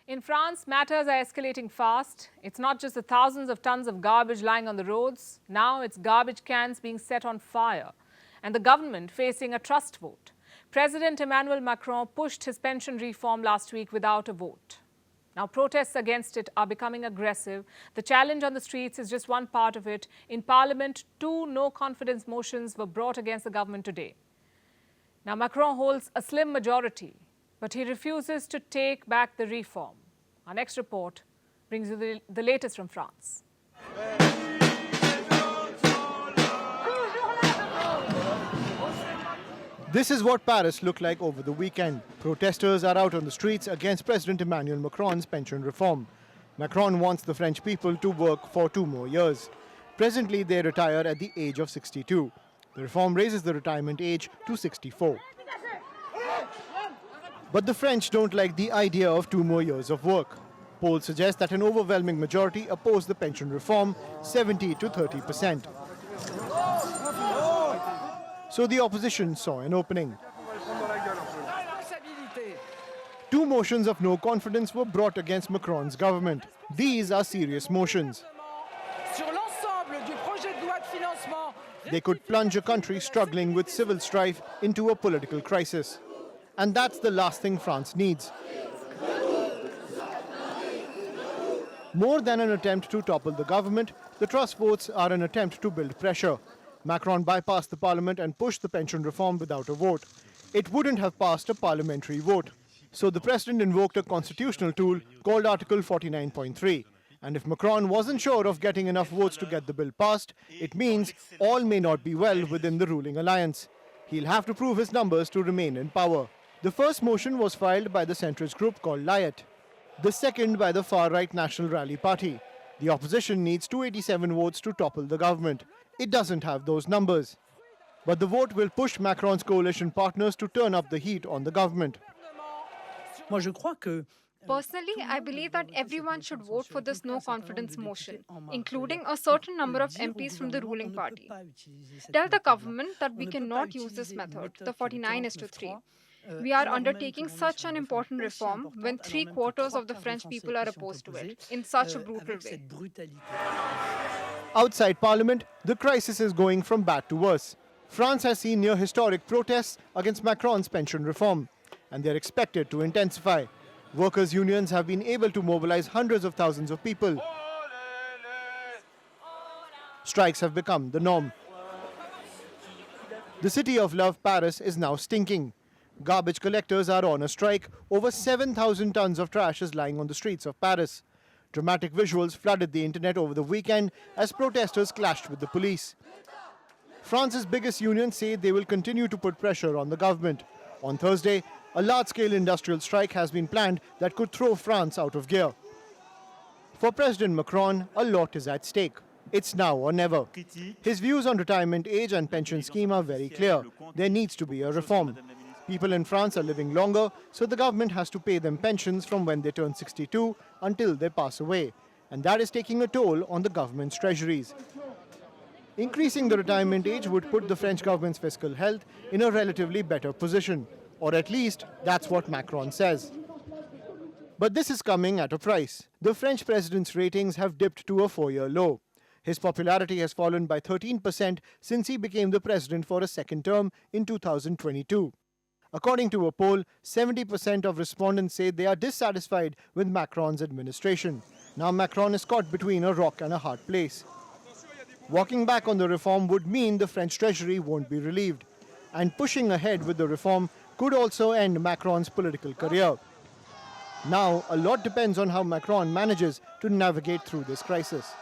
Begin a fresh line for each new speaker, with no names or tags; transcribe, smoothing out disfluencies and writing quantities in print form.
In France, matters are escalating fast. It's not just the thousands of tons of garbage lying on the roads. Now it's garbage cans being set on fire. And the government facing a trust vote. President Emmanuel Macron pushed his pension reform last week without a vote. Now protests against it are becoming aggressive. The challenge on the streets is just one part of it. In Parliament, 2 no-confidence motions were brought against the government today. Now Macron holds a slim majority, but he refuses to take back the reform. Our next report brings you the latest from France.
This is what Paris looked like over the weekend. Protesters are out on the streets against President Emmanuel Macron's pension reform. Macron wants the French people to work for 2 more years. Presently, they retire at the age of 62. The reform raises the retirement age to 64. But the French don't like the idea of 2 more years of work. Polls suggest that an overwhelming majority oppose the pension reform, 70 to 30%. So the opposition saw an opening. 2 motions of no confidence were brought against Macron's government. These are serious motions. They could plunge a country struggling with civil strife into a political crisis. And that's the last thing France needs. More than an attempt to topple the government, the trust votes are an attempt to build pressure. Macron bypassed the parliament and pushed the pension reform without a vote. It wouldn't have passed a parliamentary vote. So the president invoked a constitutional tool called Article 49.3. And if Macron wasn't sure of getting enough votes to get the bill passed, it means all may not be well within the ruling alliance. He'll have to prove his numbers to remain in power. The first motion was filed by the centrist group called Liet. The second by the far-right National Rally Party. The opposition needs 287 votes to topple the government. It doesn't have those numbers. But the vote will push Macron's coalition partners to turn up the heat on the government.
Personally, I believe that everyone should vote for this no-confidence motion, including a certain number of MPs from the ruling party. Tell the government that we cannot use this method, the 49:3. We are undertaking such an important reform when 3/4 of the French people are opposed to it in such a brutal way.
Outside Parliament, the crisis is going from bad to worse. France has seen near historic protests against Macron's pension reform, and they're expected to intensify. Workers' unions have been able to mobilize hundreds of thousands of people. Strikes have become the norm. The city of love, Paris, is now stinking. Garbage collectors are on a strike. Over 7,000 tons of trash is lying on the streets of Paris. Dramatic visuals flooded the internet over the weekend as protesters clashed with the police. France's biggest unions say they will continue to put pressure on the government. On Thursday, a large-scale industrial strike has been planned that could throw France out of gear. For President Macron, a lot is at stake. It's now or never. His views on retirement age and pension scheme are very clear. There needs to be a reform. People in France are living longer, so the government has to pay them pensions from when they turn 62 until they pass away. And that is taking a toll on the government's treasuries. Increasing the retirement age would put the French government's fiscal health in a relatively better position. Or at least, that's what Macron says. But this is coming at a price. The French president's ratings have dipped to a 4-year low. His popularity has fallen by 13% since he became the president for a second term in 2022. According to a poll, 70% of respondents say they are dissatisfied with Macron's administration. Now Macron is caught between a rock and a hard place. Walking back on the reform would mean the French treasury won't be relieved. And pushing ahead with the reform could also end Macron's political career. Now, a lot depends on how Macron manages to navigate through this crisis.